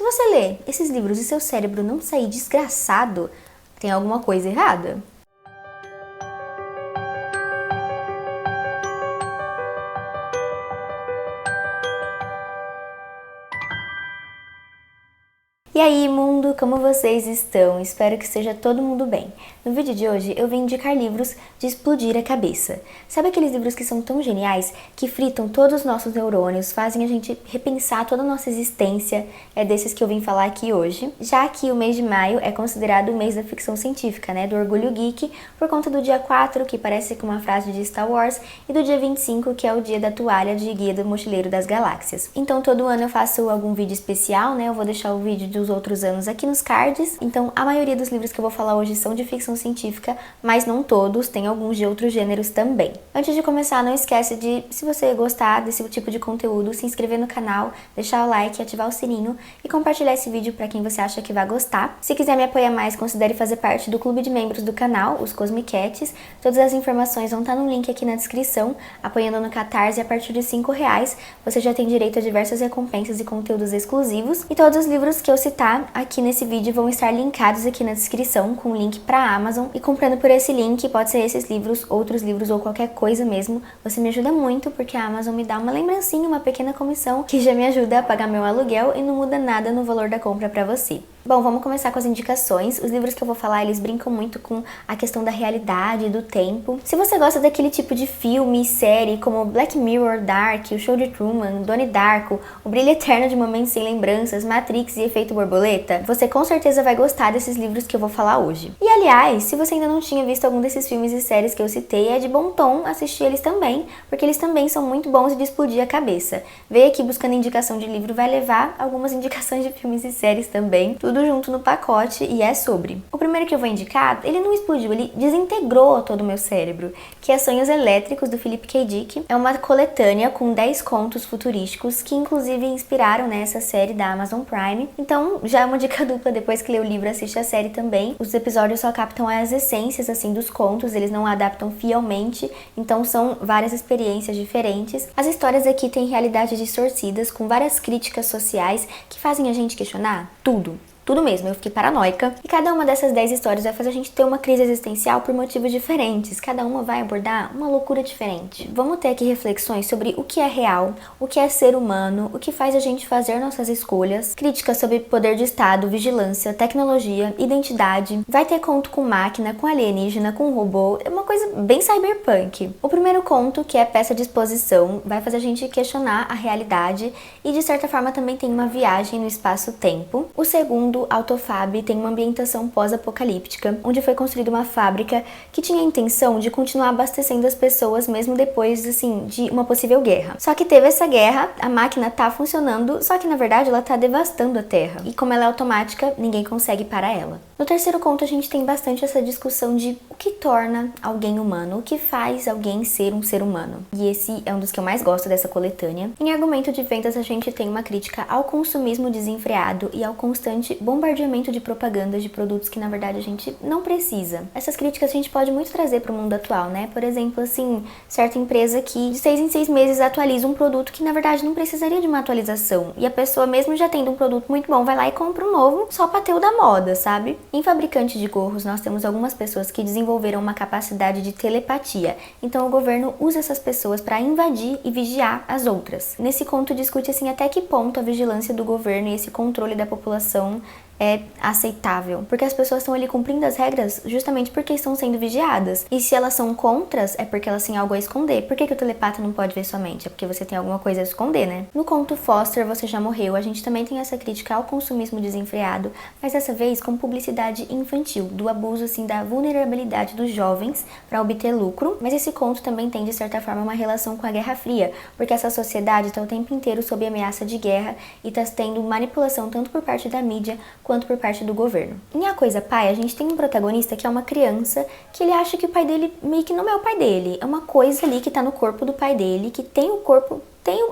Se você lê esses livros e seu cérebro não sair desgraçado, tem alguma coisa errada. E aí, mundo, como vocês estão? Espero que esteja todo mundo bem. No vídeo de hoje eu vim indicar livros de explodir a cabeça. Sabe aqueles livros que são tão geniais, que fritam todos os nossos neurônios, fazem a gente repensar toda a nossa existência? É desses que eu vim falar aqui hoje. Já que o mês de maio é considerado o mês da ficção científica, né? Do Orgulho Geek, por conta do dia 4, que parece com uma frase de Star Wars, e do dia 25, que é o dia da toalha de Guia do Mochileiro das Galáxias. Então todo ano eu faço algum vídeo especial, né? Eu vou deixar o vídeo dos outros anos aqui nos cards. Então a maioria dos livros que eu vou falar hoje são de ficção científica, mas não todos, tem alguns de outros gêneros também. Antes de começar, não esquece de, se você gostar desse tipo de conteúdo, se inscrever no canal, deixar o like, ativar o sininho e compartilhar esse vídeo para quem você acha que vai gostar. Se quiser me apoiar mais, considere fazer parte do clube de membros do canal, os Cosmicats. Todas as informações vão estar no link aqui na descrição. Apoiando no Catarse, a partir de R$5, você já tem direito a diversas recompensas e conteúdos exclusivos. E todos os livros que eu citar aqui nesse vídeo vão estar linkados aqui na descrição, com o link para a Amazon. E comprando por esse link, pode ser esses livros, outros livros ou qualquer coisa mesmo, você me ajuda muito, porque a Amazon me dá uma lembrancinha, uma pequena comissão, que já me ajuda a pagar meu aluguel e não muda nada no valor da compra para você. Bom, vamos começar com as indicações. Os livros que eu vou falar, eles brincam muito com a questão da realidade, do tempo. Se você gosta daquele tipo de filme e série como Black Mirror, Dark, O Show de Truman, Donnie Darko, O Brilho Eterno de Momentos Sem Lembranças, Matrix e Efeito Borboleta, você com certeza vai gostar desses livros que eu vou falar hoje. E aliás, se você ainda não tinha visto algum desses filmes e séries que eu citei, é de bom tom assistir eles também, porque eles também são muito bons de explodir a cabeça. Veio aqui buscando indicação de livro, vai levar algumas indicações de filmes e séries também, tudo junto no pacote, e é sobre. O primeiro que eu vou indicar, ele não explodiu, ele desintegrou todo o meu cérebro, que é Sonhos Elétricos, do Philip K. Dick. É uma coletânea com 10 contos futurísticos, que inclusive inspiraram nessa série da Amazon Prime. Então, já é uma dica dupla, depois que lê o livro, assiste a série também. Os episódios só captam as essências, assim, dos contos, eles não adaptam fielmente, então são várias experiências diferentes. As histórias aqui têm realidades distorcidas, com várias críticas sociais, que fazem a gente questionar tudo. Tudo mesmo, eu fiquei paranoica. E cada uma dessas 10 histórias vai fazer a gente ter uma crise existencial por motivos diferentes. Cada uma vai abordar uma loucura diferente. Vamos ter aqui reflexões sobre o que é real, o que é ser humano, o que faz a gente fazer nossas escolhas, críticas sobre poder de Estado, vigilância, tecnologia, identidade. Vai ter conto com máquina, com alienígena, com robô. É uma coisa bem cyberpunk. O primeiro conto, que é Peça de Exposição, vai fazer a gente questionar a realidade e de certa forma também tem uma viagem no espaço-tempo. O segundo, Autofab, tem uma ambientação pós-apocalíptica, onde foi construída uma fábrica que tinha a intenção de continuar abastecendo as pessoas mesmo depois, assim, de uma possível guerra. Só que teve essa guerra, a máquina tá funcionando, só que na verdade ela tá devastando a Terra. E como ela é automática, ninguém consegue parar ela. No terceiro conto a gente tem bastante essa discussão de o que torna alguém humano, o que faz alguém ser um ser humano. E esse é um dos que eu mais gosto dessa coletânea. Em Argumento de Vendas a gente tem uma crítica ao consumismo desenfreado e ao constante bombardeamento de propaganda de produtos que na verdade a gente não precisa. Essas críticas a gente pode muito trazer para o mundo atual, né? Por exemplo, assim, certa empresa que de 6 em 6 meses atualiza um produto que na verdade não precisaria de uma atualização. E a pessoa, mesmo já tendo um produto muito bom, vai lá e compra um novo só para ter o da moda, sabe? Em fabricante de gorros, nós temos algumas pessoas que desenvolveram uma capacidade de telepatia. Então o governo usa essas pessoas para invadir e vigiar as outras. Nesse conto discute assim até que ponto a vigilância do governo e esse controle da população é aceitável, porque as pessoas estão ali cumprindo as regras justamente porque estão sendo vigiadas. E se elas são contras, é porque elas têm algo a esconder. Por que o telepata não pode ver sua mente? É porque você tem alguma coisa a esconder, né? No conto Foster, Você Já Morreu, a gente também tem essa crítica ao consumismo desenfreado, mas dessa vez com publicidade infantil, do abuso, assim, da vulnerabilidade dos jovens para obter lucro. Mas esse conto também tem, de certa forma, uma relação com a Guerra Fria, porque essa sociedade está o tempo inteiro sob ameaça de guerra e está tendo manipulação tanto por parte da mídia quanto por parte do governo. Em A Coisa Pai, a gente tem um protagonista que é uma criança que ele acha que o pai dele meio que não é o pai dele, é uma coisa ali que tá no corpo do pai dele, que tem o corpo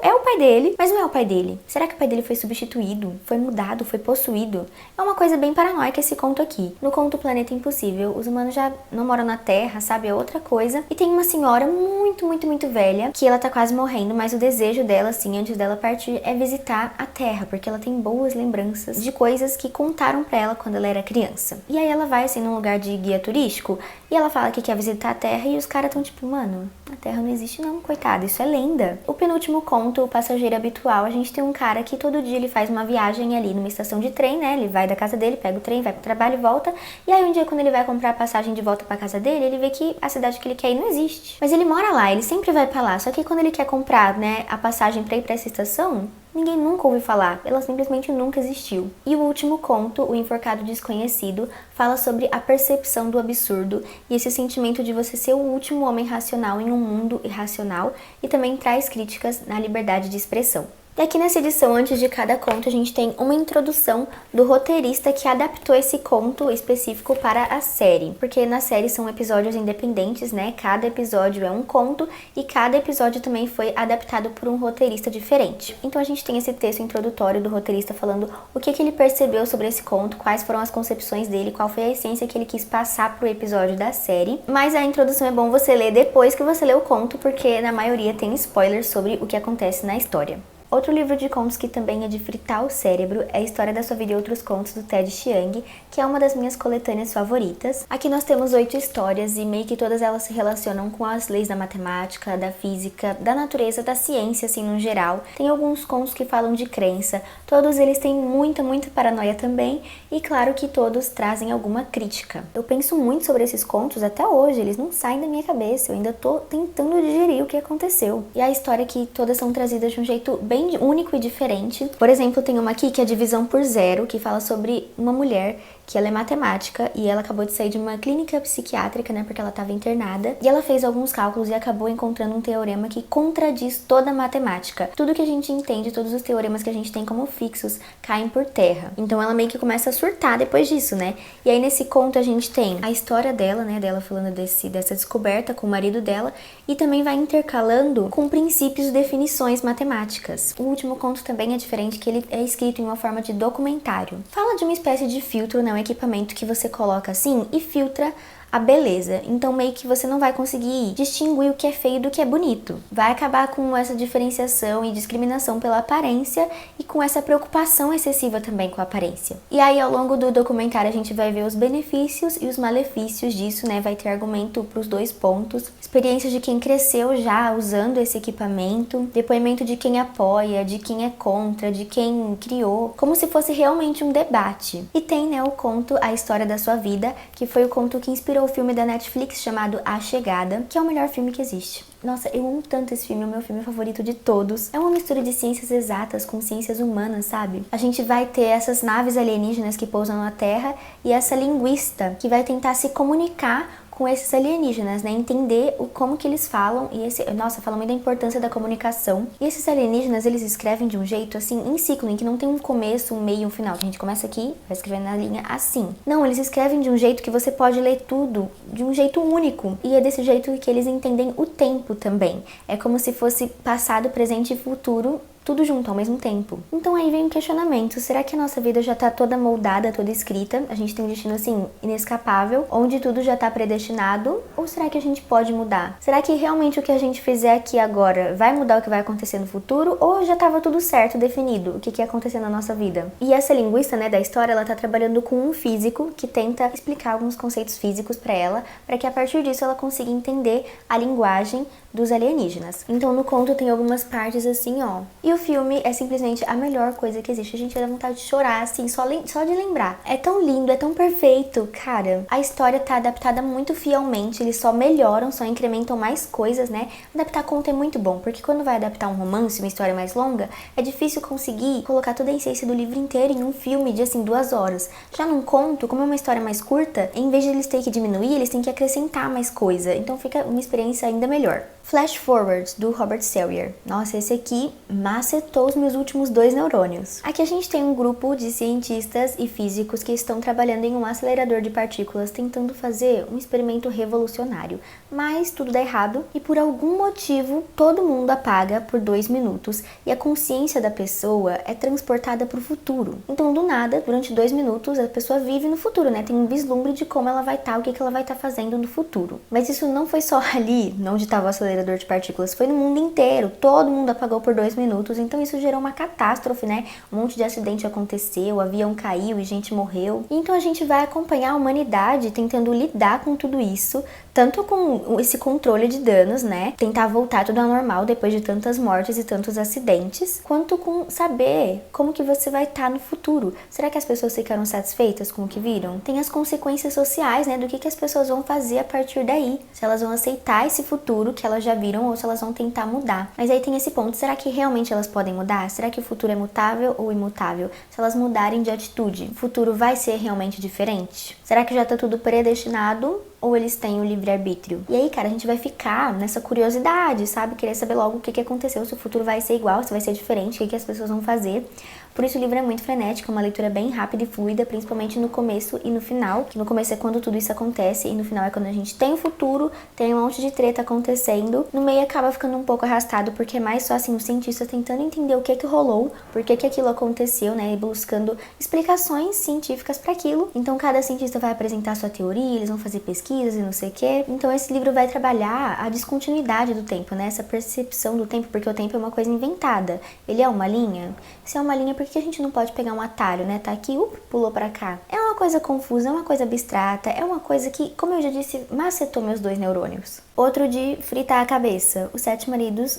É o pai dele, mas não é o pai dele. Será que o pai dele foi substituído? Foi mudado? Foi possuído? É uma coisa bem paranoica esse conto aqui. No conto Planeta Impossível, os humanos já não moram na Terra, sabe? É outra coisa. E tem uma senhora muito velha, que ela tá quase morrendo, mas o desejo dela, assim, antes dela partir, é visitar a Terra, porque ela tem boas lembranças de coisas que contaram pra ela quando ela era criança. E aí ela vai, assim, num lugar de guia turístico, e ela fala que quer visitar a Terra, e os caras tão tipo, mano, a Terra não existe não, coitada, isso é lenda. O penúltimo conto, O Passageiro Habitual, a gente tem um cara que todo dia ele faz uma viagem ali numa estação de trem, né? Ele vai da casa dele, pega o trem, vai pro trabalho e volta. E aí um dia quando ele vai comprar a passagem de volta pra casa dele, ele vê que a cidade que ele quer ir não existe. Mas ele mora lá, ele sempre vai pra lá. Só que quando ele quer comprar, né, a passagem pra ir pra essa estação, ninguém nunca ouviu falar, ela simplesmente nunca existiu. E o último conto, O Enforcado Desconhecido, fala sobre a percepção do absurdo e esse sentimento de você ser o último homem racional em um mundo irracional, e também traz críticas na liberdade de expressão. E aqui nessa edição, antes de cada conto, a gente tem uma introdução do roteirista que adaptou esse conto específico para a série. Porque na série são episódios independentes, né? Cada episódio é um conto e cada episódio também foi adaptado por um roteirista diferente. Então a gente tem esse texto introdutório do roteirista falando o que ele percebeu sobre esse conto, quais foram as concepções dele, qual foi a essência que ele quis passar pro episódio da série. Mas a introdução é bom você ler depois que você lê o conto, porque na maioria tem spoilers sobre o que acontece na história. Outro livro de contos que também é de fritar o cérebro é A História da Sua Vida e Outros Contos, do Ted Chiang, que é uma das minhas coletâneas favoritas. Aqui nós temos 8 histórias e meio que todas elas se relacionam com as leis da matemática, da física, da natureza, da ciência, assim, no geral. Tem alguns contos que falam de crença, todos eles têm muita paranoia também, e claro que todos trazem alguma crítica. Eu penso muito sobre esses contos até hoje, eles não saem da minha cabeça, eu ainda tô tentando digerir o que aconteceu. E a história que todas são trazidas de um jeito bem único e diferente. Por exemplo, tem uma aqui que é a Divisão por Zero, que fala sobre uma mulher que ela é matemática e ela acabou de sair de uma clínica psiquiátrica, né, porque ela estava internada, e ela fez alguns cálculos e acabou encontrando um teorema que contradiz toda a matemática. Tudo que a gente entende, todos os teoremas que a gente tem como fixos, caem por terra. Então ela meio que começa a surtar depois disso, né? E aí nesse conto a gente tem a história dela, né, dela falando dessa descoberta com o marido dela, e também vai intercalando com princípios e definições matemáticas. O último conto também é diferente, que ele é escrito em uma forma de documentário. Fala de uma espécie de filtro, né, um equipamento que você coloca assim e filtra a beleza. Então meio que você não vai conseguir distinguir o que é feio do que é bonito. Vai acabar com essa diferenciação e discriminação pela aparência e com essa preocupação excessiva também com a aparência. E aí ao longo do documentário a gente vai ver os benefícios e os malefícios disso, né? Vai ter argumento para os dois pontos, experiências de quem cresceu já usando esse equipamento, depoimento de quem apoia, de quem é contra, de quem criou, como se fosse realmente um debate. E tem, né, o conto A História da Sua Vida, que foi o conto que inspirou o filme da Netflix chamado A Chegada, que é o melhor filme que existe. Nossa, eu amo tanto esse filme, é o meu filme favorito de todos. É uma mistura de ciências exatas com ciências humanas, sabe? A gente vai ter essas naves alienígenas que pousam na Terra e essa linguista que vai tentar se comunicar com esses alienígenas, né? Entender como que eles falam e nossa, fala muito da importância da comunicação. E esses alienígenas, eles escrevem de um jeito assim, em ciclo, em que não tem um começo, um meio e um final. A gente começa aqui, vai escrevendo na linha assim. Não, eles escrevem de um jeito que você pode ler tudo de um jeito único. E é desse jeito que eles entendem o tempo também. É como se fosse passado, presente e futuro, tudo junto ao mesmo tempo. Então aí vem um questionamento, será que a nossa vida já tá toda moldada, toda escrita? A gente tem um destino assim, inescapável, onde tudo já tá predestinado? Ou será que a gente pode mudar? Será que realmente o que a gente fizer aqui agora vai mudar o que vai acontecer no futuro? Ou já tava tudo certo, definido, o que ia acontecer na nossa vida? E essa linguista, né, da história, ela tá trabalhando com um físico que tenta explicar alguns conceitos físicos pra ela, para que a partir disso ela consiga entender a linguagem dos alienígenas. Então no conto tem algumas partes assim, ó. E o filme é simplesmente a melhor coisa que existe. A gente vai dar vontade de chorar, assim, só de lembrar. É tão lindo, é tão perfeito, cara. A história tá adaptada muito fielmente, eles só melhoram, só incrementam mais coisas, né? Adaptar conto é muito bom, porque quando vai adaptar um romance, uma história mais longa, é difícil conseguir colocar toda a essência do livro inteiro em um filme de, assim, 2 horas. Já num conto, como é uma história mais curta, em vez de eles terem que diminuir, eles têm que acrescentar mais coisa. Então fica uma experiência ainda melhor. Flash Forward, do Robert Sawyer. Nossa, esse aqui macetou os meus últimos 2 neurônios. Aqui a gente tem um grupo de cientistas e físicos que estão trabalhando em um acelerador de partículas, tentando fazer um experimento revolucionário. Mas tudo dá errado e por algum motivo todo mundo apaga por 2 minutos e a consciência da pessoa é transportada para o futuro. Então, do nada, durante 2 minutos, a pessoa vive no futuro, né? Tem um vislumbre de como ela vai estar, o que ela vai estar fazendo no futuro. Mas isso não foi só ali, onde estava o acelerador de partículas, foi no mundo inteiro, todo mundo apagou por 2 minutos, então isso gerou uma catástrofe, né? Um monte de acidente aconteceu, o avião caiu e gente morreu. Então a gente vai acompanhar a humanidade tentando lidar com tudo isso, tanto com esse controle de danos, né? Tentar voltar tudo ao normal depois de tantas mortes e tantos acidentes, quanto com saber como que você vai estar no futuro. Será que as pessoas ficaram satisfeitas com o que viram? Tem as consequências sociais, né? Do que as pessoas vão fazer a partir daí. Se elas vão aceitar esse futuro que elas já viram ou se elas vão tentar mudar. Mas aí tem esse ponto, será que realmente elas podem mudar? Será que o futuro é mutável ou imutável? Se elas mudarem de atitude, o futuro vai ser realmente diferente? Será que já tá tudo predestinado ou eles têm o livre-arbítrio? E aí, cara, a gente vai ficar nessa curiosidade, sabe? Querer saber logo o que aconteceu, se o futuro vai ser igual, se vai ser diferente, o que as pessoas vão fazer. Por isso o livro é muito frenético, uma leitura bem rápida e fluida, principalmente no começo e no final. Que no começo é quando tudo isso acontece e no final é quando a gente tem o futuro, tem um monte de treta acontecendo. No meio acaba ficando um pouco arrastado, porque é mais só assim, o cientista tentando entender o que rolou, por que aquilo aconteceu, né? E buscando explicações científicas para aquilo. Então cada cientista vai apresentar sua teoria, eles vão fazer pesquisas e não sei o quê. Então esse livro vai trabalhar a descontinuidade do tempo, né? Essa percepção do tempo, porque o tempo é uma coisa inventada. Ele é uma linha? Se é uma linha, por que a gente não pode pegar um atalho, né? Tá aqui, pulou pra cá. É uma coisa confusa, é uma coisa abstrata, é uma coisa que, como eu já disse, macetou meus 2 neurônios. Outro de fritar a cabeça. Os 7 maridos...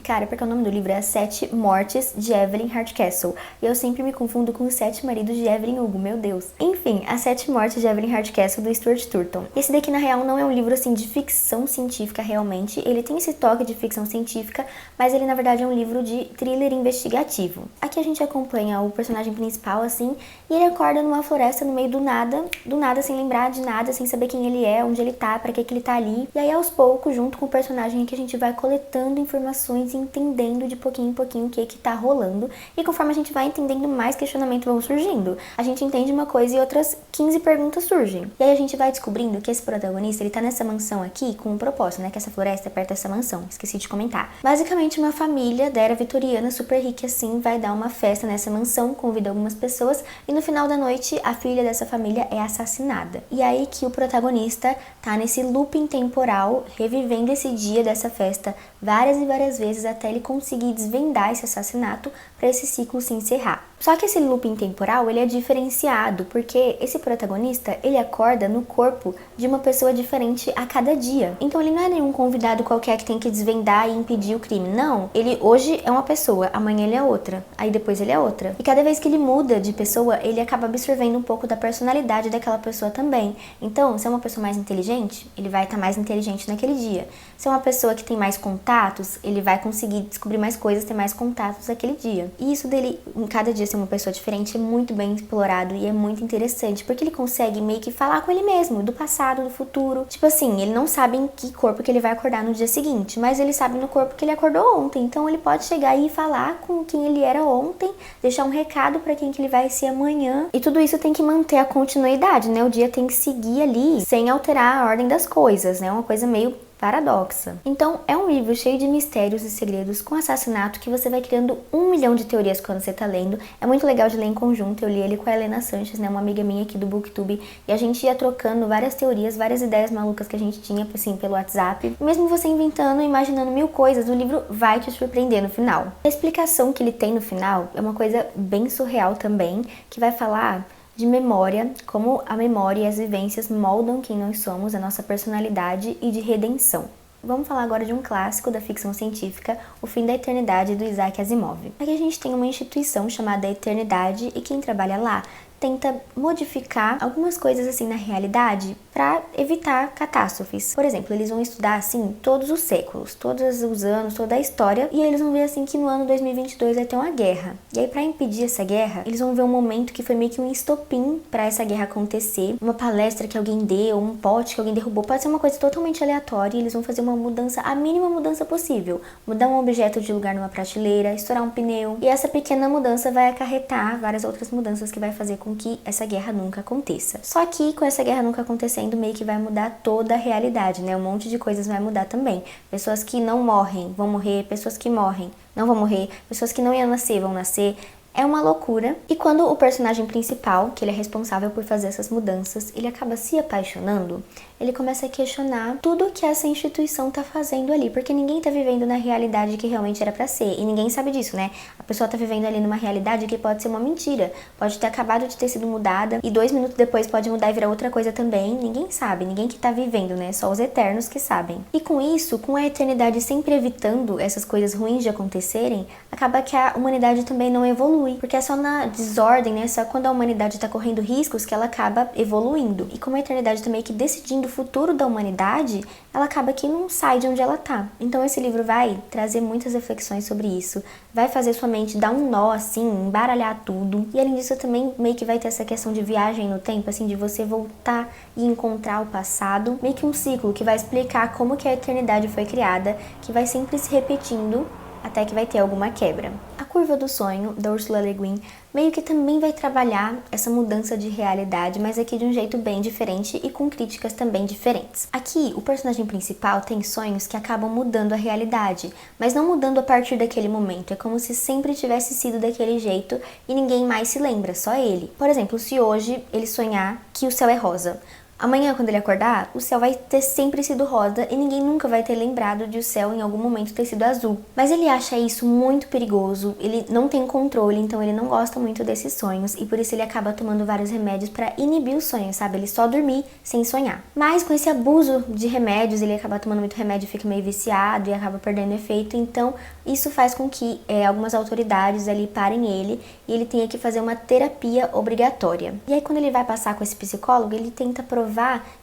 Cara, porque o nome do livro é As 7 Mortes de Evelyn Hardcastle. E eu sempre me confundo com os 7 maridos de Evelyn Hugo, meu Deus. Enfim, As 7 Mortes de Evelyn Hardcastle, do Stuart Turton. Esse daqui, na real, não é um livro, assim, de ficção científica, realmente. Ele tem esse toque de ficção científica, mas ele, na verdade, é um livro de thriller investigativo. Aqui a gente acompanha o personagem principal, assim, e ele acorda numa floresta no meio do nada, sem lembrar de nada, sem saber quem ele é, onde ele tá, pra que ele tá ali. E aí, aos poucos, junto com o personagem aqui, a gente vai coletando informações e entendendo de pouquinho em pouquinho o que tá rolando. E conforme a gente vai entendendo, mais questionamentos vão surgindo. A gente entende uma coisa e outras 15 perguntas surgem. E aí a gente vai descobrindo que esse protagonista, ele tá nessa mansão aqui com um propósito, né? Que essa floresta é perto dessa mansão. Esqueci de comentar. Basicamente, uma família da era vitoriana, super rica assim, vai dar uma festa nessa mansão, convida algumas pessoas e no final da noite a filha dessa família é assassinada. E aí que o protagonista tá nesse looping temporal, revivendo esse dia dessa festa várias e várias vezes até ele conseguir desvendar esse assassinato para esse ciclo se encerrar. Só que esse looping temporal, ele é diferenciado, porque esse protagonista, ele acorda no corpo de uma pessoa diferente a cada dia. Então ele não é nenhum convidado qualquer que tem que desvendar e impedir o crime, não. Ele hoje é uma pessoa, amanhã ele é outra, aí depois ele é outra. E cada vez que ele muda de pessoa, ele acaba absorvendo um pouco da personalidade daquela pessoa também. Então, se é uma pessoa mais inteligente, ele vai estar mais inteligente naquele dia. Se é uma pessoa que tem mais contatos, ele vai conseguir descobrir mais coisas, ter mais contatos naquele dia. E isso dele, em cada dia ser uma pessoa diferente, é muito bem explorado e é muito interessante, porque ele consegue meio que falar com ele mesmo, do passado, do futuro. Tipo assim, ele não sabe em que corpo que ele vai acordar no dia seguinte, mas ele sabe no corpo que ele acordou ontem. Então ele pode chegar e falar com quem ele era ontem, deixar um recado pra quem que ele vai ser amanhã. E tudo isso tem que manter a continuidade, né? O dia tem que seguir ali, sem alterar a ordem das coisas, né? Uma coisa meio paradoxa. Então, é um livro cheio de mistérios e segredos com assassinato que você vai criando 1 milhão de teorias quando você tá lendo. É muito legal de ler em conjunto. Eu li ele com a Helena Sanches, né, uma amiga minha aqui do Booktube, e a gente ia trocando várias teorias, várias ideias malucas que a gente tinha, assim, pelo WhatsApp. E mesmo você inventando, imaginando 1000 coisas, o livro vai te surpreender no final. A explicação que ele tem no final é uma coisa bem surreal também, que vai falar de memória, como a memória e as vivências moldam quem nós somos, a nossa personalidade, e de redenção. Vamos falar agora de um clássico da ficção científica, O Fim da Eternidade, do Isaac Asimov. Aqui a gente tem uma instituição chamada Eternidade e quem trabalha lá tenta modificar algumas coisas assim na realidade para evitar catástrofes. Por exemplo, eles vão estudar assim todos os séculos, todos os anos, toda a história, e aí eles vão ver assim que no ano 2022 vai ter uma guerra. E aí para impedir essa guerra, eles vão ver um momento que foi meio que um estopim para essa guerra acontecer, uma palestra que alguém deu, um pote que alguém derrubou, pode ser uma coisa totalmente aleatória, e eles vão fazer uma mudança, a mínima mudança possível, mudar um objeto de lugar numa prateleira, estourar um pneu, e essa pequena mudança vai acarretar várias outras mudanças que vai fazer com que essa guerra nunca aconteça. Só que com essa guerra nunca acontecendo, meio que vai mudar toda a realidade, né? Um monte de coisas vai mudar também. Pessoas que não morrem vão morrer, pessoas que morrem não vão morrer, pessoas que não iam nascer vão nascer. É uma loucura. E quando o personagem principal, que ele é responsável por fazer essas mudanças, ele acaba se apaixonando, ele começa a questionar tudo que essa instituição tá fazendo ali, porque ninguém tá vivendo na realidade que realmente era pra ser, e ninguém sabe disso, né? A pessoa tá vivendo ali numa realidade que pode ser uma mentira, pode ter acabado de ter sido mudada, e 2 minutos depois pode mudar e virar outra coisa também, ninguém sabe, ninguém que tá vivendo, né? Só os eternos que sabem. E com isso, com a eternidade sempre evitando essas coisas ruins de acontecerem, acaba que a humanidade também não evolui, porque é só na desordem, né? Só quando a humanidade tá correndo riscos que ela acaba evoluindo. E como a eternidade tá meio que decidindo o futuro da humanidade, ela acaba que não sai de onde ela tá. Então esse livro vai trazer muitas reflexões sobre isso, vai fazer sua mente dar um nó, assim, embaralhar tudo. E além disso também meio que vai ter essa questão de viagem no tempo, assim, de você voltar e encontrar o passado. Meio que um ciclo que vai explicar como que a eternidade foi criada, que vai sempre se repetindo até que vai ter alguma quebra. A Curva do Sonho, da Ursula Le Guin, meio que também vai trabalhar essa mudança de realidade, mas aqui de um jeito bem diferente e com críticas também diferentes. Aqui, o personagem principal tem sonhos que acabam mudando a realidade, mas não mudando a partir daquele momento, é como se sempre tivesse sido daquele jeito e ninguém mais se lembra, só ele. Por exemplo, se hoje ele sonhar que o céu é rosa, amanhã, quando ele acordar, o céu vai ter sempre sido rosa e ninguém nunca vai ter lembrado de o céu em algum momento ter sido azul. Mas ele acha isso muito perigoso, ele não tem controle, então ele não gosta muito desses sonhos e por isso ele acaba tomando vários remédios para inibir os sonhos, sabe? Ele só dormir sem sonhar. Mas com esse abuso de remédios, ele acaba tomando muito remédio, fica meio viciado e acaba perdendo efeito, então isso faz com que algumas autoridades ali parem ele e ele tenha que fazer uma terapia obrigatória. E aí quando ele vai passar com esse psicólogo, ele tenta provar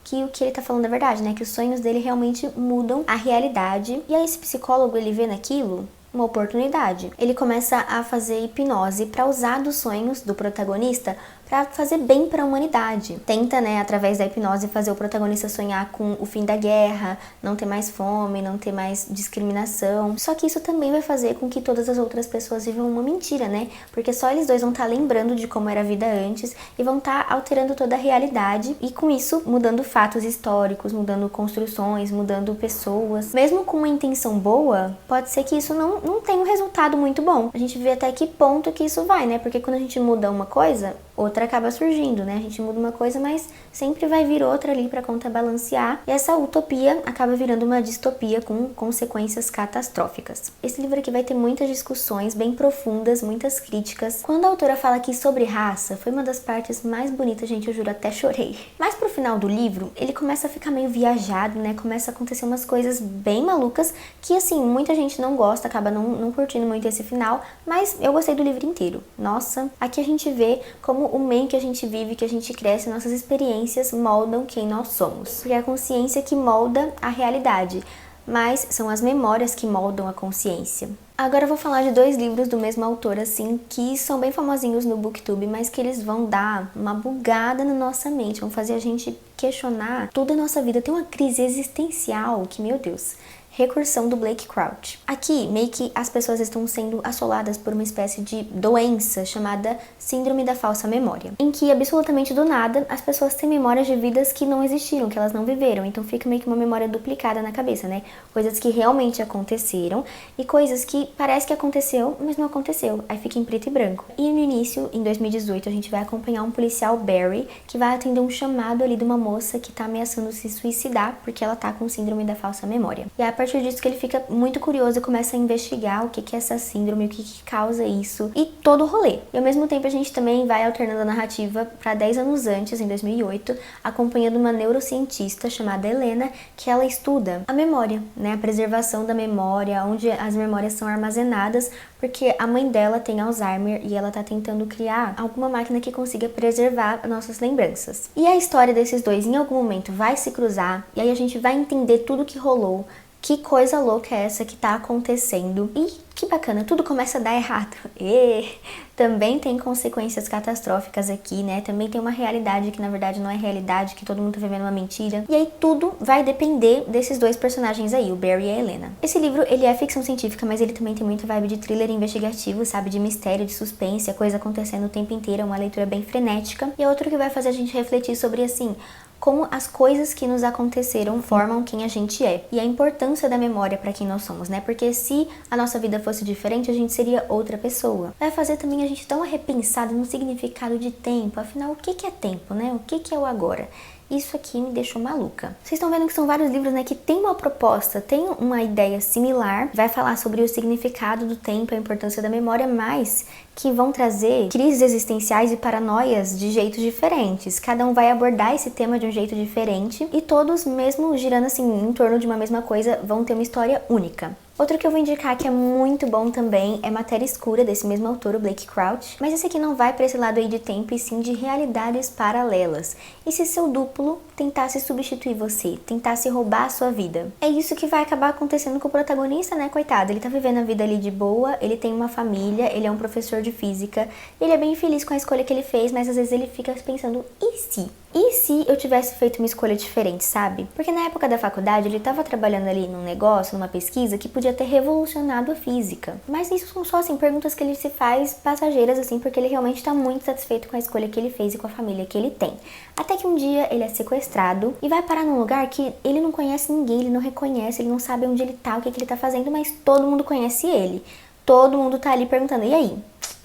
que o que ele tá falando é verdade, né? Que os sonhos dele realmente mudam a realidade. E aí esse psicólogo, ele vê naquilo uma oportunidade. Ele começa a fazer hipnose para usar dos sonhos do protagonista para fazer bem para a humanidade. Tenta, né, através da hipnose fazer o protagonista sonhar com o fim da guerra, não ter mais fome, não ter mais discriminação. Só que isso também vai fazer com que todas as outras pessoas vivam uma mentira, né? Porque só eles dois vão estar lembrando de como era a vida antes e vão estar alterando toda a realidade e com isso mudando fatos históricos, mudando construções, mudando pessoas. Mesmo com uma intenção boa, pode ser que isso não tenha um resultado muito bom. A gente vê até que ponto que isso vai, né? Porque quando a gente muda uma coisa, outra acaba surgindo, né? A gente muda uma coisa, mas sempre vai vir outra ali para contrabalancear. E essa utopia acaba virando uma distopia com consequências catastróficas. Esse livro aqui vai ter muitas discussões bem profundas, muitas críticas. Quando a autora fala aqui sobre raça, foi uma das partes mais bonitas, gente, eu juro, até chorei. Mas pro final do livro, ele começa a ficar meio viajado, né? Começa a acontecer umas coisas bem malucas que, assim, muita gente não gosta, acaba não curtindo muito esse final, mas eu gostei do livro inteiro. Nossa, aqui a gente vê como o meio que a gente vive, que a gente cresce, nossas experiências moldam quem nós somos. Porque é a consciência que molda a realidade, mas são as memórias que moldam a consciência. Agora eu vou falar de 2 livros do mesmo autor, assim, que são bem famosinhos no BookTube, mas que eles vão dar uma bugada na nossa mente, vão fazer a gente questionar toda a nossa vida, tem uma crise existencial que, meu Deus... Recursão do Blake Crouch. Aqui, meio que as pessoas estão sendo assoladas por uma espécie de doença chamada Síndrome da Falsa Memória, em que, absolutamente do nada, as pessoas têm memórias de vidas que não existiram, que elas não viveram, então fica meio que uma memória duplicada na cabeça, né? Coisas que realmente aconteceram e coisas que parece que aconteceu, mas não aconteceu, aí fica em preto e branco. E no início, em 2018, a gente vai acompanhar um policial, Barry, que vai atender um chamado ali de uma moça que tá ameaçando se suicidar porque ela tá com Síndrome da Falsa Memória. E a partir partir disso que ele fica muito curioso e começa a investigar o que é essa síndrome, o que causa isso e todo o rolê. E ao mesmo tempo a gente também vai alternando a narrativa para 10 anos antes, em 2008, acompanhando uma neurocientista chamada Helena, que ela estuda a memória, né, a preservação da memória, onde as memórias são armazenadas, porque a mãe dela tem Alzheimer e ela tá tentando criar alguma máquina que consiga preservar nossas lembranças. E a história desses dois em algum momento vai se cruzar e aí a gente vai entender tudo que rolou, que coisa louca é essa que tá acontecendo e que bacana, tudo começa a dar errado. E também tem consequências catastróficas aqui, né? Também tem uma realidade que na verdade não é realidade, que todo mundo tá vivendo uma mentira. E aí tudo vai depender desses dois personagens aí, o Barry e a Helena. Esse livro, ele é ficção científica, mas ele também tem muita vibe de thriller investigativo, sabe? De mistério, de suspense, a coisa acontecendo o tempo inteiro, é uma leitura bem frenética. E é outro que vai fazer a gente refletir sobre, assim, como as coisas que nos aconteceram formam quem a gente é. E a importância da memória para quem nós somos, né? Porque se a nossa vida fosse diferente, a gente seria outra pessoa. Vai fazer também a gente dar uma repensada no significado de tempo. Afinal, o que é tempo, né? O que é o agora? Isso aqui me deixou maluca. Vocês estão vendo que são vários livros, né, que tem uma proposta, tem uma ideia similar, vai falar sobre o significado do tempo, a importância da memória, mas que vão trazer crises existenciais e paranoias de jeitos diferentes. Cada um vai abordar esse tema de um jeito diferente e todos, mesmo girando assim em torno de uma mesma coisa, vão ter uma história única. Outro que eu vou indicar que é muito bom também é Matéria Escura, desse mesmo autor, o Blake Crouch. Mas esse aqui não vai para esse lado aí de tempo, e sim de realidades paralelas. E se seu duplo tentasse substituir você, tentasse roubar a sua vida? É isso que vai acabar acontecendo com o protagonista, né, coitado? Ele tá vivendo a vida ali de boa, ele tem uma família, ele é um professor de física, ele é bem feliz com a escolha que ele fez, mas às vezes ele fica pensando, e se? E se eu tivesse feito uma escolha diferente, sabe? Porque na época da faculdade ele estava trabalhando ali num negócio, numa pesquisa que podia ter revolucionado a física. Mas isso são só, assim, perguntas que ele se faz passageiras, assim, porque ele realmente está muito satisfeito com a escolha que ele fez e com a família que ele tem. Até que um dia ele é sequestrado e vai parar num lugar que ele não conhece ninguém, ele não reconhece, ele não sabe onde ele tá, o que ele tá fazendo, mas todo mundo conhece ele. Todo mundo tá ali perguntando, e aí?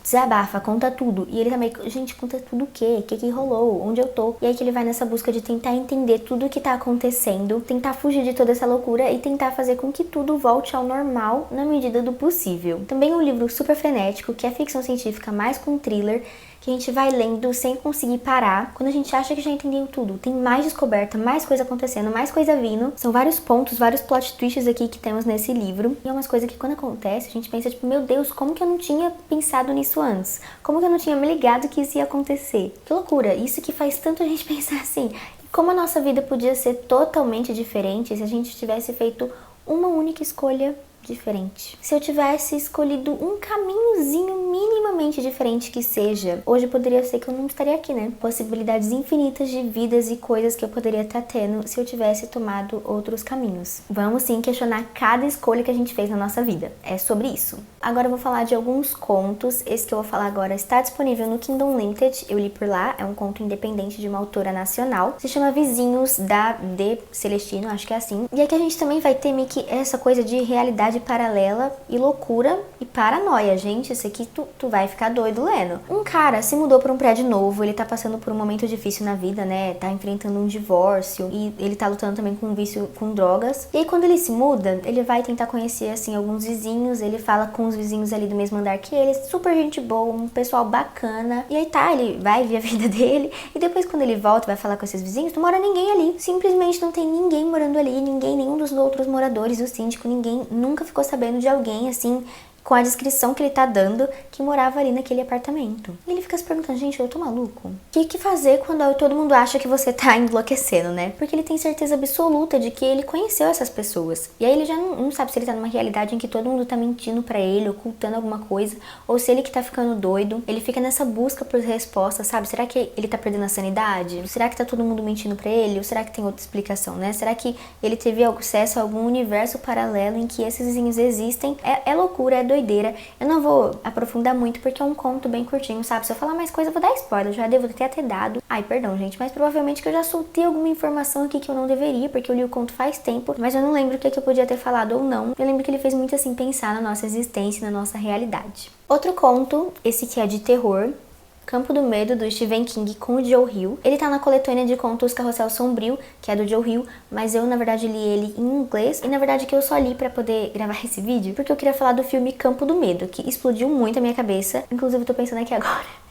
Desabafa, conta tudo. E ele também, gente, conta tudo o quê? O que rolou? Onde eu tô? E aí que ele vai nessa busca de tentar entender tudo o que tá acontecendo, tentar fugir de toda essa loucura e tentar fazer com que tudo volte ao normal na medida do possível. Também um livro super frenético, que é ficção científica mais com thriller, que a gente vai lendo sem conseguir parar. Quando a gente acha que já entendeu tudo, tem mais descoberta, mais coisa acontecendo, mais coisa vindo. São vários pontos, vários plot twists aqui que temos nesse livro. E é umas coisas que quando acontece, a gente pensa, tipo, meu Deus, como que eu não tinha pensado nisso antes? Como que eu não tinha me ligado que isso ia acontecer? Que loucura, isso que faz tanto a gente pensar assim. Como a nossa vida podia ser totalmente diferente se a gente tivesse feito uma única escolha diferente. Se eu tivesse escolhido um caminhozinho minimamente diferente que seja, hoje poderia ser que eu não estaria aqui, né? Possibilidades infinitas de vidas e coisas que eu poderia estar tendo se eu tivesse tomado outros caminhos. Vamos sim questionar cada escolha que a gente fez na nossa vida. É sobre isso. Agora eu vou falar de alguns contos. Esse que eu vou falar agora está disponível no Kindle Unlimited. Eu li por lá. É um conto independente de uma autora nacional. Se chama Vizinhos, da D. Celestino, acho que é assim. E aqui a gente também vai ter meio que essa coisa de realidade paralela e loucura e paranoia, gente. Isso aqui tu vai ficar doido lendo. Um cara se mudou para um prédio novo, ele tá passando por um momento difícil na vida, né? Tá enfrentando um divórcio e ele tá lutando também com um vício com drogas. E aí quando ele se muda, ele vai tentar conhecer, assim, alguns vizinhos. Ele fala com os vizinhos ali do mesmo andar que ele, super gente boa, um pessoal bacana. E aí tá, ele vai ver a vida dele e depois quando ele volta vai falar com esses vizinhos, não mora ninguém ali. Simplesmente não tem ninguém morando ali, ninguém, nenhum dos outros moradores, o síndico, ninguém nunca ficou sabendo de alguém, assim, com a descrição que ele tá dando, que morava ali naquele apartamento. E ele fica se perguntando, gente, eu tô maluco? O que fazer quando todo mundo acha que você tá enlouquecendo, né? Porque ele tem certeza absoluta de que ele conheceu essas pessoas. E aí ele já não sabe se ele tá numa realidade em que todo mundo tá mentindo pra ele, ocultando alguma coisa, ou se ele que tá ficando doido. Ele fica nessa busca por respostas, sabe? Será que ele tá perdendo a sanidade? Será que tá todo mundo mentindo pra ele? Ou será que tem outra explicação, né? Será que ele teve acesso a algum universo paralelo em que esses vizinhos existem? É loucura, é doideira. Eu não vou aprofundar muito porque é um conto bem curtinho, sabe? Se eu falar mais coisa, eu vou dar spoiler. Já devo ter dado. Ai, perdão, gente, mas provavelmente que eu já soltei alguma informação aqui que eu não deveria, porque eu li o conto faz tempo, mas eu não lembro o que eu podia ter falado ou não. Eu lembro que ele fez muito, assim, pensar na nossa existência, na nossa realidade. Outro conto, esse que é de terror, Campo do Medo, do Stephen King, com o Joe Hill. Ele tá na coletânea de contos Carrossel Sombrio, que é do Joe Hill, mas eu, na verdade, li ele em inglês. E, na verdade, que eu só li pra poder gravar esse vídeo, porque eu queria falar do filme Campo do Medo, que explodiu muito a minha cabeça. Inclusive, eu tô pensando aqui agora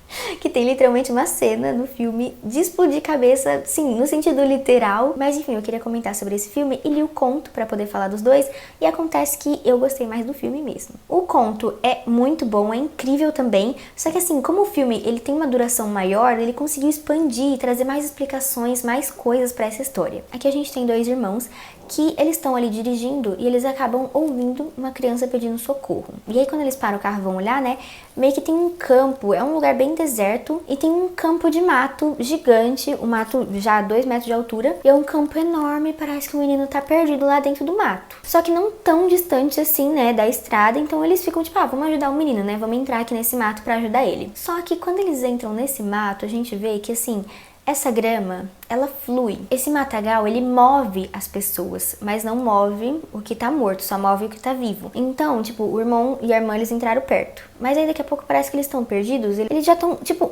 que tem literalmente uma cena no filme de explodir cabeça, sim, no sentido literal. Mas enfim, eu queria comentar sobre esse filme e li o conto pra poder falar dos dois, e acontece que eu gostei mais do filme mesmo. O conto é muito bom, é incrível também, só que assim, como o filme ele tem uma duração maior, ele conseguiu expandir e trazer mais explicações, mais coisas pra essa história. Aqui a gente tem dois irmãos que eles estão ali dirigindo e eles acabam ouvindo uma criança pedindo socorro. E aí quando eles param o carro e vão olhar, né, meio que tem um campo, é um lugar bem deserto e tem um campo de mato gigante, um mato já a 2 metros de altura, e é um campo enorme, parece que o menino tá perdido lá dentro do mato. Só que não tão distante assim, né, da estrada, então eles ficam tipo, vamos ajudar o menino, né, vamos entrar aqui nesse mato pra ajudar ele. Só que quando eles entram nesse mato, a gente vê que assim, essa grama, ela flui. Esse matagal, ele move as pessoas, mas não move o que tá morto, só move o que tá vivo. Então, tipo, o irmão e a irmã, eles entraram perto. Mas aí daqui a pouco parece que eles estão perdidos, eles já estão, tipo,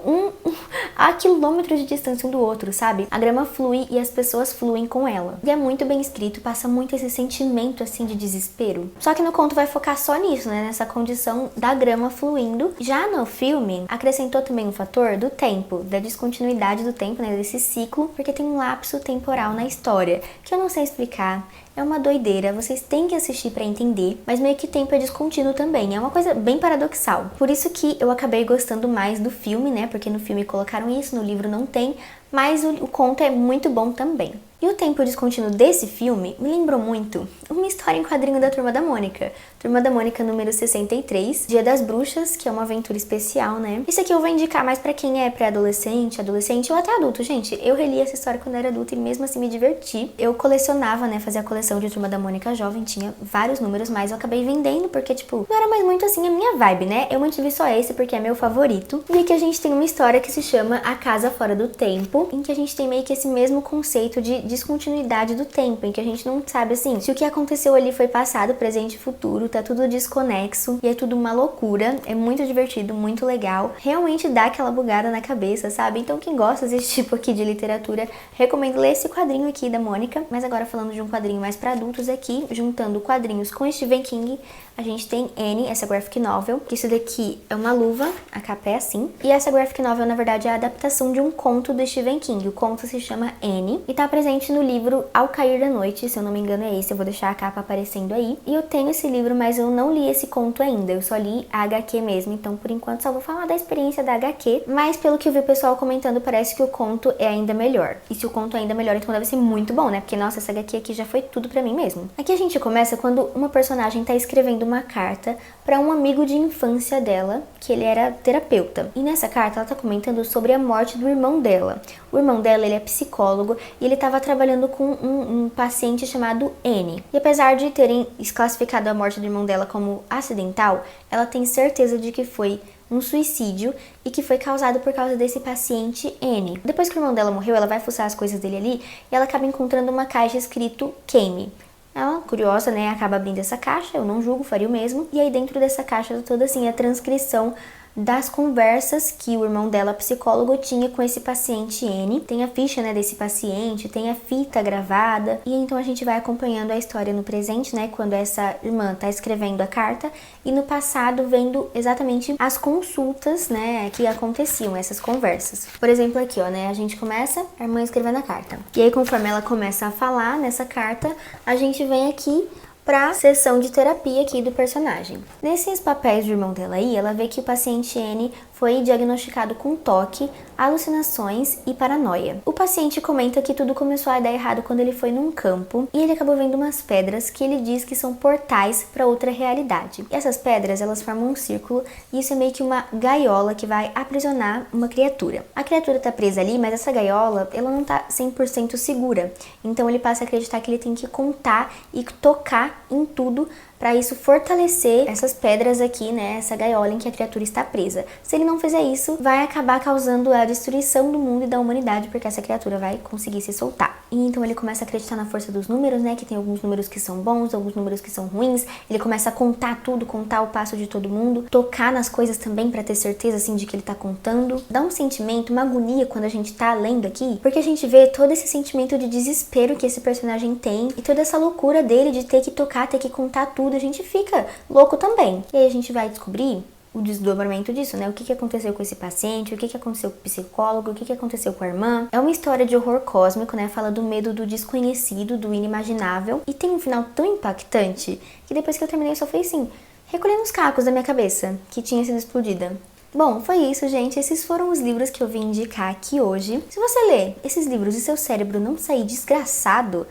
a quilômetros de distância um do outro, sabe? A grama flui e as pessoas fluem com ela. E é muito bem escrito, passa muito esse sentimento, assim, de desespero. Só que no conto vai focar só nisso, né? Nessa condição da grama fluindo. Já no filme, acrescentou também um fator do tempo, da descontinuidade do tempo, né? Desse ciclo, porque tem um lapso temporal na história, que eu não sei explicar. É uma doideira, vocês têm que assistir pra entender, mas meio que o tempo é descontínuo também, é uma coisa bem paradoxal. Por isso que eu acabei gostando mais do filme, né, porque no filme colocaram isso, no livro não tem, mas o conto é muito bom também. E o tempo descontínuo desse filme me lembrou muito uma história em quadrinho da Turma da Mônica. Turma da Mônica número 63, Dia das Bruxas, que é uma aventura especial, né? Isso aqui eu vou indicar mais pra quem é pré-adolescente, adolescente ou até adulto. Gente, eu reli essa história quando era adulta e mesmo assim me diverti. Eu colecionava, né, fazia a coleção de Turma da Mônica jovem, tinha vários números, mas eu acabei vendendo porque, tipo, não era mais muito assim a minha vibe, né? Eu mantive só esse porque é meu favorito. E aqui a gente tem uma história que se chama A Casa Fora do Tempo, em que a gente tem meio que esse mesmo conceito de descontinuidade do tempo, em que a gente não sabe, assim, se o que aconteceu ali foi passado, presente e futuro, tá tudo desconexo e é tudo uma loucura. É muito divertido, muito legal, realmente dá aquela bugada na cabeça, sabe? Então quem gosta desse tipo aqui de literatura, recomendo ler esse quadrinho aqui da Mônica. Mas agora falando de um quadrinho mais pra adultos aqui, juntando quadrinhos com Stephen King, a gente tem Annie, essa graphic novel, que isso daqui é uma luva, a capa é assim, e essa graphic novel, na verdade, é a adaptação de um conto do Stephen King. O conto se chama Annie e tá presente no livro Ao Cair da Noite, se eu não me engano é esse, eu vou deixar a capa aparecendo aí. E eu tenho esse livro, mas eu não li esse conto ainda, eu só li a HQ mesmo, então por enquanto só vou falar da experiência da HQ, mas pelo que eu vi o pessoal comentando, parece que o conto é ainda melhor. E se o conto é ainda melhor, então deve ser muito bom, né? Porque, nossa, essa HQ aqui já foi tudo pra mim mesmo. Aqui a gente começa quando uma personagem tá escrevendo uma carta para um amigo de infância dela, que ele era terapeuta. E nessa carta ela tá comentando sobre a morte do irmão dela. O irmão dela, ele é psicólogo e ele estava trabalhando com um paciente chamado N. E apesar de terem classificado a morte do irmão dela como acidental, ela tem certeza de que foi um suicídio e que foi causado por causa desse paciente N. Depois que o irmão dela morreu, ela vai fuçar as coisas dele ali e ela acaba encontrando uma caixa escrito Queime. Ela, curiosa, né, acaba abrindo essa caixa, eu não julgo, faria o mesmo. E aí dentro dessa caixa toda assim a transcrição das conversas que o irmão dela, psicólogo, tinha com esse paciente N. Tem a ficha, né, desse paciente, tem a fita gravada. E então a gente vai acompanhando a história no presente, né, quando essa irmã tá escrevendo a carta, e no passado vendo exatamente as consultas, né, que aconteciam, essas conversas. Por exemplo, aqui, ó, né, a gente começa a irmã escrevendo a carta. E aí conforme ela começa a falar nessa carta, a gente vem aqui pra sessão de terapia aqui do personagem. Nesses papéis do irmão dela aí, ela vê que o paciente N foi diagnosticado com toque, alucinações e paranoia. O paciente comenta que tudo começou a dar errado quando ele foi num campo e ele acabou vendo umas pedras que ele diz que são portais para outra realidade. E essas pedras, elas formam um círculo e isso é meio que uma gaiola que vai aprisionar uma criatura. A criatura tá presa ali, mas essa gaiola, ela não tá 100% segura. Então ele passa a acreditar que ele tem que contar e tocar em tudo para isso fortalecer essas pedras aqui, né, essa gaiola em que a criatura está presa. Se ele não fizer isso, vai acabar causando a destruição do mundo e da humanidade, porque essa criatura vai conseguir se soltar. E então ele começa a acreditar na força dos números, né, que tem alguns números que são bons, alguns números que são ruins. Ele começa a contar tudo, contar o passo de todo mundo, tocar nas coisas também para ter certeza, assim, de que ele tá contando. Dá um sentimento, uma agonia quando a gente tá lendo aqui, porque a gente vê todo esse sentimento de desespero que esse personagem tem e toda essa loucura dele de ter que tocar, ter que contar tudo. A gente fica louco também. E aí a gente vai descobrir o desdobramento disso, né? O que aconteceu com esse paciente, o que aconteceu com o psicólogo, o que aconteceu com a irmã. É uma história de horror cósmico, né? Fala do medo do desconhecido, do inimaginável. E tem um final tão impactante que depois que eu terminei eu só fui assim, recolhendo os cacos da minha cabeça, que tinha sido explodida. Bom, foi isso, gente. Esses foram os livros que eu vim indicar aqui hoje. Se você ler esses livros e seu cérebro não sair desgraçado,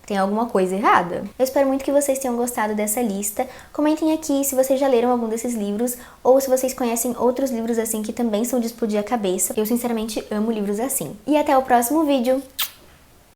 tem alguma coisa errada. Eu espero muito que vocês tenham gostado dessa lista. Comentem aqui se vocês já leram algum desses livros ou se vocês conhecem outros livros assim que também são de explodir a cabeça. Eu sinceramente amo livros assim. E até o próximo vídeo.